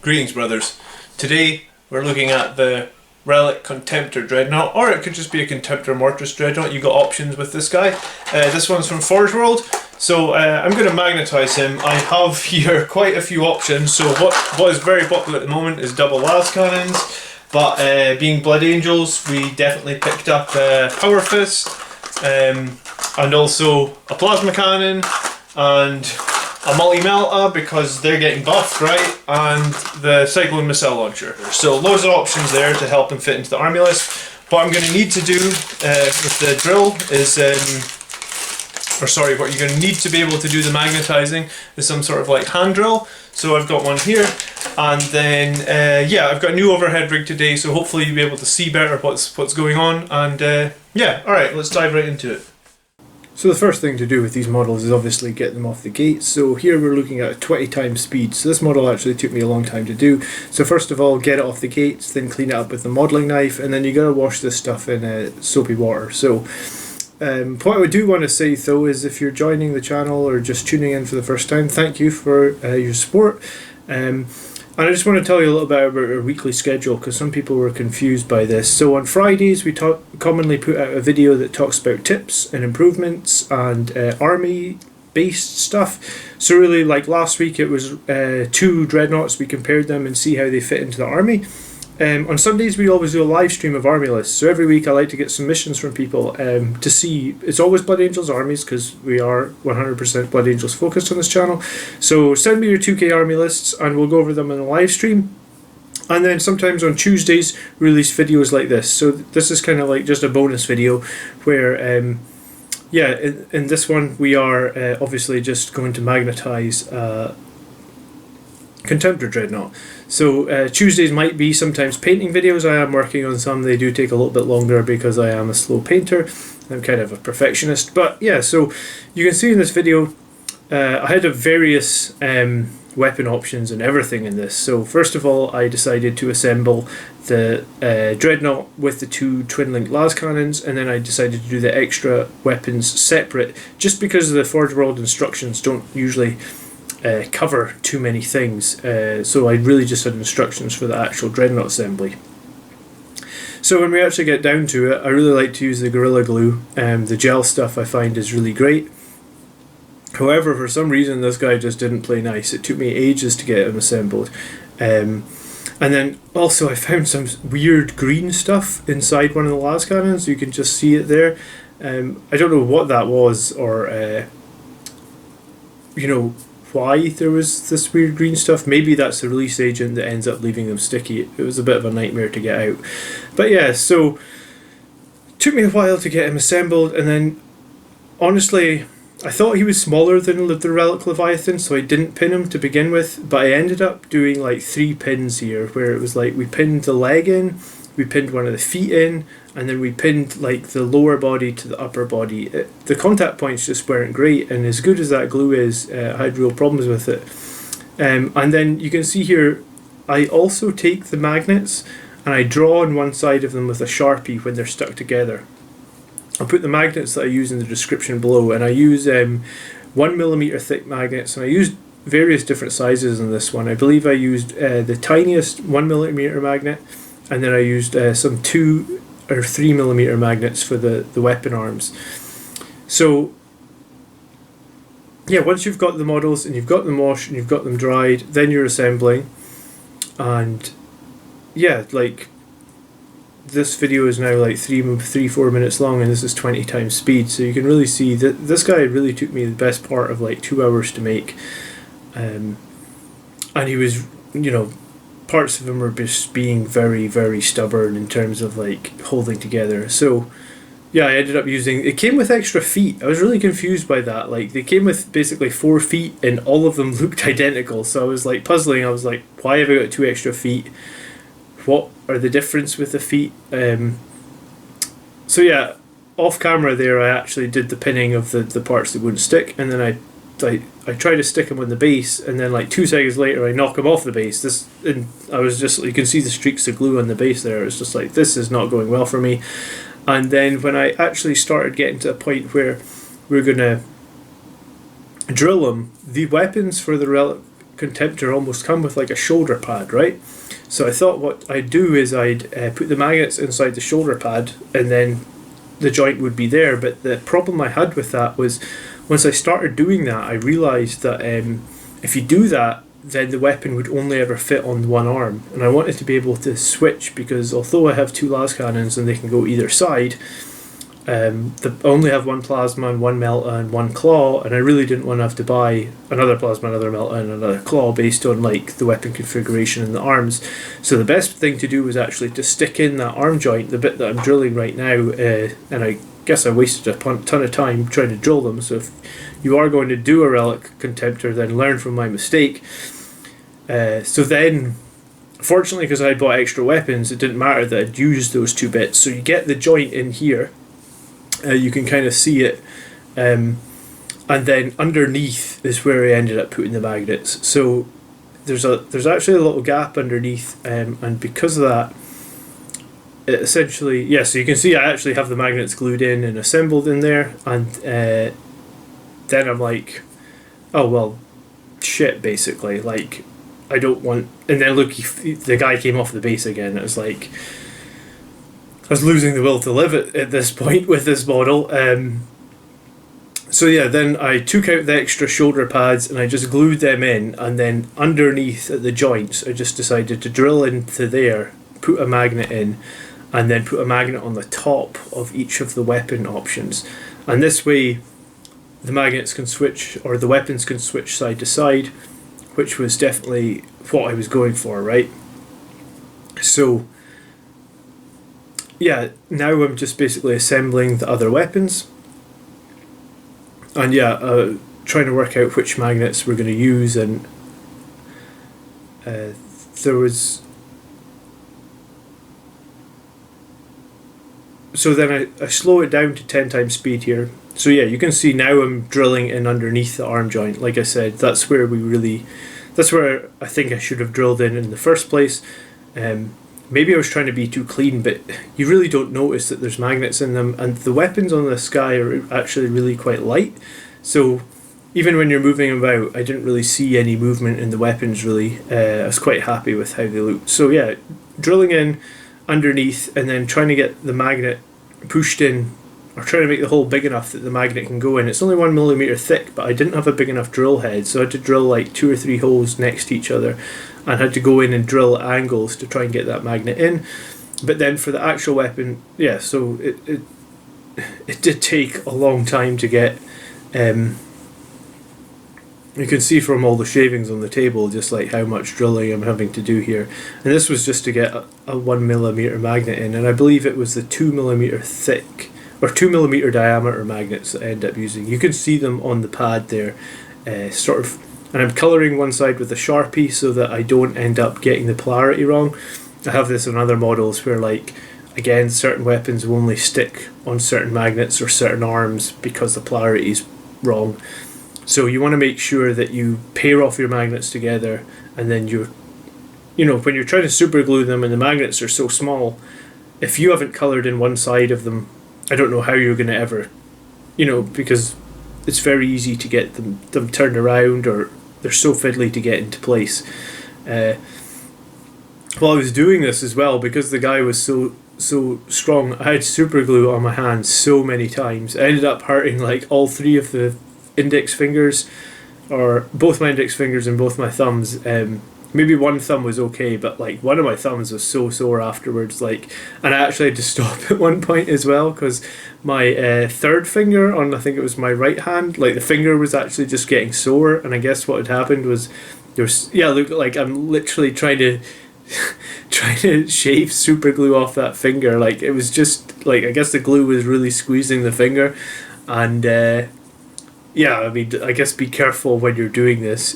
Greetings, brothers. Today we're looking at the Relic Contemptor Dreadnaught, or it could just be a Contemptor Mortis Dreadnought. You got options with this guy. This one's from Forgeworld, so I'm going to magnetize him. I have here quite a few options. So what is very popular at the moment is double las cannons, but being Blood Angels, we definitely picked up Power Fist, and also a plasma cannon, and a multi-melta because they're getting buffed, right? And the Cyclone Missile Launcher. So loads of options there to help him fit into the army list. What I'm going to need to do with the drill is, what you're going to need to be able to do the magnetizing is some sort of like hand drill. So I've got one here, and then yeah, I've got a new overhead rig today, so hopefully you'll be able to see better what's going on. And yeah, alright, let's dive right into it. So the first thing to do with these models is obviously get them off the gate. So here we're looking at a 20 times speed. So this model actually took me a long time to do. So first of all, get it off the gates, then clean it up with the modelling knife, and then you gotta wash this stuff in soapy water. So what I do want to say though is if you're joining the channel or just tuning in for the first time, thank you for your support. And I just want to tell you a little bit about our weekly schedule because some people were confused by this. So on Fridays we commonly put out a video that talks about tips and improvements and army based stuff. So really, like last week it was 2 dreadnoughts, we compared them and see how they fit into the army. On Sundays we always do a live stream of army lists, so every week I like to get submissions from people to see. It's always Blood Angels armies because we are 100% Blood Angels focused on this channel. So send me your 2K army lists and we'll go over them in a live stream. And then sometimes on Tuesdays release videos like this. So this is kind of like just a bonus video where yeah, in this one we are obviously just going to magnetize Contemptor Dreadnaught. So Tuesdays might be sometimes painting videos. I am working on some. They do take a little bit longer because I am a slow painter. I'm kind of a perfectionist. But yeah, so you can see in this video I had various weapon options and everything in this. So first of all, I decided to assemble the Dreadnought with the 2 twin-linked las cannons, and then I decided to do the extra weapons separate just because the Forgeworld instructions don't usually cover too many things, so I really just had instructions for the actual Dreadnought assembly. So when we actually get down to it, I really like to use the Gorilla Glue. The gel stuff I find is really great. However, for some reason this guy just didn't play nice. It took me ages to get him assembled. And then also I found some weird green stuff inside one of the las cannons. You can just see it there. I don't know what that was, or you know, why there was this weird green stuff. Maybe that's the release agent that ends up leaving them sticky. It was a bit of a nightmare to get out. But yeah, so it took me a while to get him assembled, and then honestly I thought he was smaller than the Relic Leviathan, so I didn't pin him to begin with, but I ended up doing like 3 pins here, where it was like we pinned the leg in, we pinned one of the feet in, and then we pinned like the lower body to the upper body. The contact points just weren't great, and as good as that glue is, I had real problems with it. And then you can see here, I also take the magnets and I draw on one side of them with a Sharpie when they're stuck together. I'll put the magnets that I use in the description below, and I use 1mm thick magnets, and I used various different sizes in this one. I believe I used the tiniest 1mm magnet, and then I used some 2 or 3mm magnets for the weapon arms. So yeah, once you've got the models and you've got them washed and you've got them dried, then you're assembling. And yeah, like this video is now like 3-4 minutes long, and this is 20 times speed, so you can really see that this guy really took me the best part of like 2 hours to make. And he was, you know, parts of him were just being very, very stubborn in terms of like holding together. So yeah, I ended up using, it came with extra feet. I was really confused by that. Like they came with basically 4 feet and all of them looked identical, so I was like puzzling. I was like, why have I got 2 extra feet? What are the difference with the feet? So yeah, off camera there I actually did the pinning of the parts that wouldn't stick, and then I try to stick them on the base, and then like 2 seconds later I knock them off the base. And I was just, you can see the streaks of glue on the base there. It's just like, this is not going well for me. And then when I actually started getting to a point where we're gonna drill them, the weapons for the Relic Contemptor almost come with like a shoulder pad, right? So I thought what I'd do is I'd put the magnets inside the shoulder pad, and then the joint would be there. But the problem I had with that was, once I started doing that, I realised that if you do that, then the weapon would only ever fit on one arm. And I wanted to be able to switch, because although I have 2 las cannons and they can go either side, I only have 1 plasma and 1 melta and 1 claw, and I really didn't want to have to buy another plasma, another melta and another claw based on like the weapon configuration and the arms. So the best thing to do was actually to stick in that arm joint, the bit that I'm drilling right now, and I guess I wasted a ton of time trying to drill them. So if you are going to do a Relic Contemptor, then learn from my mistake. So then, fortunately, because I bought extra weapons, it didn't matter that I'd used those 2 bits. So you get the joint in here. You can kind of see it, and then underneath is where I ended up putting the magnets. So there's actually a little gap underneath, and because of that, it essentially, yeah. So you can see I actually have the magnets glued in and assembled in there, and then I'm like, oh well, shit. Basically, like, I don't want. And then look, the guy came off the base again. It was like, I was losing the will to live at this point with this model. So yeah, then I took out the extra shoulder pads and I just glued them in, and then underneath at the joints I just decided to drill into there, put a magnet in, and then put a magnet on the top of each of the weapon options. And this way the magnets can switch, or the weapons can switch side to side, which was definitely what I was going for, right? So yeah, now I'm just basically assembling the other weapons, and yeah, trying to work out which magnets we're going to use. And there was, so then I slow it down to 10 times speed here. So yeah, you can see now I'm drilling in underneath the arm joint. Like I said, that's where I think I should have drilled in the first place. Maybe I was trying to be too clean, but you really don't notice that there's magnets in them, and the weapons on this guy are actually really quite light. So even when you're moving about, I didn't really see any movement in the weapons really. I was quite happy with how they looked. So yeah, drilling in underneath and then trying to get the magnet pushed in, or trying to make the hole big enough that the magnet can go in. It's only 1 millimeter thick, but I didn't have a big enough drill head, so I had to drill like 2 or 3 holes next to each other, and had to go in and drill angles to try and get that magnet in. But then for the actual weapon, yeah, so it did take a long time to get. You can see from all the shavings on the table just like how much drilling I'm having to do here. And this was just to get a 1 millimeter magnet in, and I believe it was the 2 millimeter thick or 2 millimeter diameter magnets that I end up using. You can see them on the pad there, sort of. And I'm colouring one side with a Sharpie so that I don't end up getting the polarity wrong. I have this on other models where, like, again, certain weapons will only stick on certain magnets or certain arms because the polarity is wrong. So you want to make sure that you pair off your magnets together, and then when you're trying to super glue them and the magnets are so small, if you haven't coloured in one side of them, I don't know how you're going to ever, because it's very easy to get them turned around, or they're so fiddly to get into place. While I was doing this as well, because the guy was so strong, I had super glue on my hands so many times. I ended up hurting like all 3 of the index fingers, or both my index fingers and both my thumbs. Maybe one thumb was okay, but like one of my thumbs was so sore afterwards. Like, and I actually had to stop at one point as well, because my third finger on, I think it was my right hand, like the finger was actually just getting sore. And I guess what had happened was look, like I'm literally trying to shave super glue off that finger. Like, it was just like, I guess the glue was really squeezing the finger, and I mean, I guess be careful when you're doing this.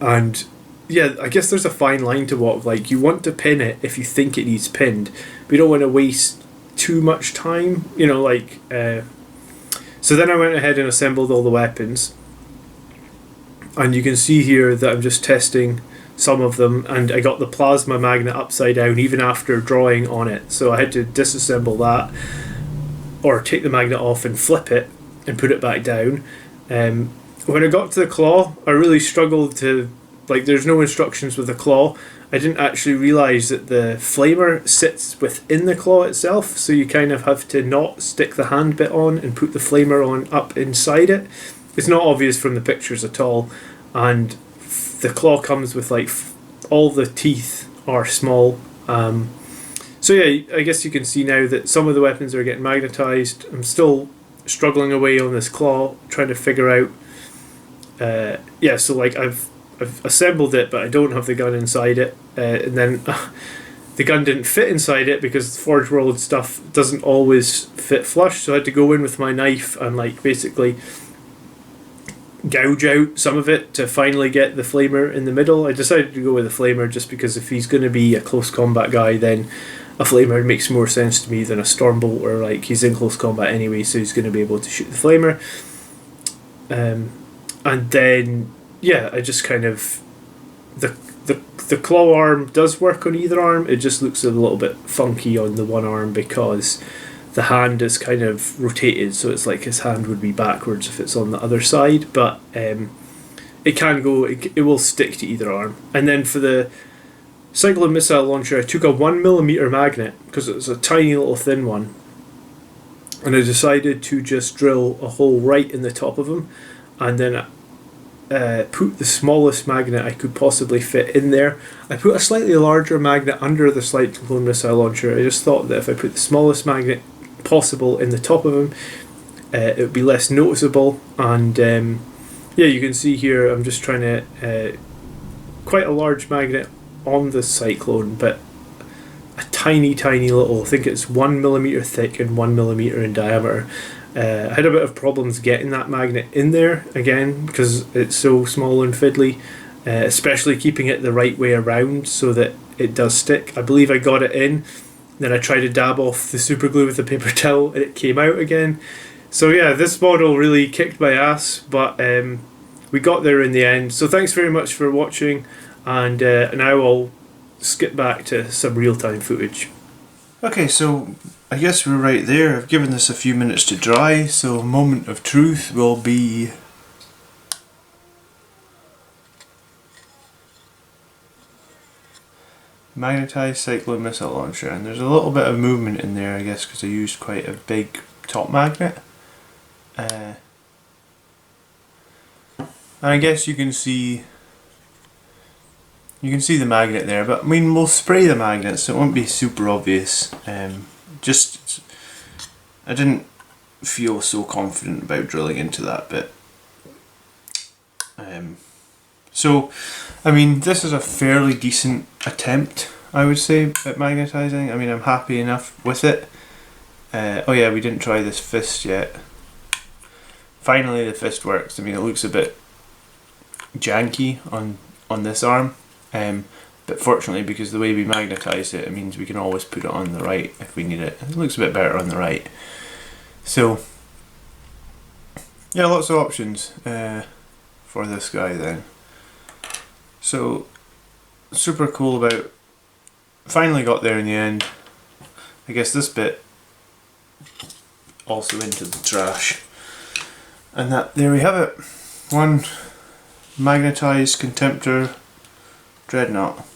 And yeah, I guess there's a fine line to walk. Like, you want to pin it if you think it needs pinned, but you don't want to waste too much time, so then I went ahead and assembled all the weapons, and you can see here that I'm just testing some of them, and I got the plasma magnet upside down even after drawing on it, so I had to disassemble that, or take the magnet off and flip it and put it back down. when I got to the claw, I really struggled to, like, there's no instructions with the claw. I didn't actually realise that the flamer sits within the claw itself, so you kind of have to not stick the hand bit on and put the flamer on up inside it. It's not obvious from the pictures at all, and the claw comes with, like, all the teeth are small. So yeah, I guess you can see now that some of the weapons are getting magnetized. I'm still struggling away on this claw, trying to figure out. Yeah, so like I've assembled it, but I don't have the gun inside it, and then the gun didn't fit inside it because Forgeworld stuff doesn't always fit flush. So I had to go in with my knife and like basically gouge out some of it to finally get the flamer in the middle. I decided to go with the flamer just because if he's going to be a close combat guy, then a flamer makes more sense to me than a stormbolt, or like he's in close combat anyway, so he's going to be able to shoot the flamer. And then yeah, I just kind of the claw arm does work on either arm. It just looks a little bit funky on the one arm because the hand is kind of rotated, so it's like his hand would be backwards if it's on the other side. But it can go. It will stick to either arm. And then for the cyclone missile launcher, I took a 1mm magnet because it was a tiny little thin one, and I decided to just drill a hole right in the top of him, and then put the smallest magnet I could possibly fit in there. I put a slightly larger magnet under the cyclone missile launcher. I just thought that if I put the smallest magnet possible in the top of him, it would be less noticeable. And yeah, you can see here I'm just trying to quite a large magnet on the cyclone, but a tiny little, I think it's 1mm thick and 1mm in diameter. I had a bit of problems getting that magnet in there again because it's so small and fiddly, especially keeping it the right way around so that it does stick. I believe I got it in, then I tried to dab off the super glue with a paper towel and it came out again. So yeah, this model really kicked my ass, but we got there in the end. So thanks very much for watching, and now I'll skip back to some real-time footage. Okay, so I guess we're right there. I've given this a few minutes to dry, so moment of truth will be Magnetise cyclone missile launcher, and there's a little bit of movement in there, I guess, because I used quite a big top magnet. And I guess you can see the magnet there, but I mean we'll spray the magnet so it won't be super obvious. Just I didn't feel so confident about drilling into that bit. So I mean this is a fairly decent attempt, I would say, at magnetizing. I mean I'm happy enough with it. Oh yeah, we didn't try this fist yet. Finally the fist works. I mean it looks a bit janky on this arm. But fortunately, because the way we magnetize it, it means we can always put it on the right if we need it. It looks a bit better on the right. So, yeah, lots of options for this guy then. So, super cool about, finally got there in the end. I guess this bit also into the trash. And that, there we have it. One Magnetise Contemptor Dreadnought.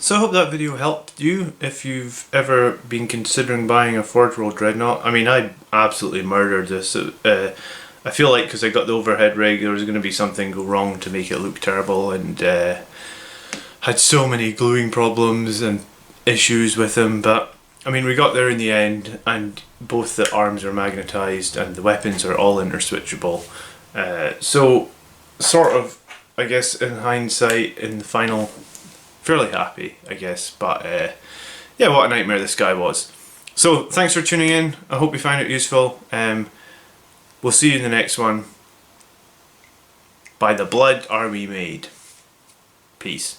So I hope that video helped you if you've ever been considering buying a Forgeworld Dreadnought. I mean, I absolutely murdered this. I feel like because I got the overhead rig there was going to be something go wrong to make it look terrible, and had so many gluing problems and issues with them, but I mean we got there in the end, and both the arms are magnetized and the weapons are all interswitchable. So sort of, I guess in hindsight, in the final, fairly happy I guess, but yeah, what a nightmare this guy was. So thanks for tuning in, I hope you found it useful. We'll see you in the next one. By the blood are we made. Peace.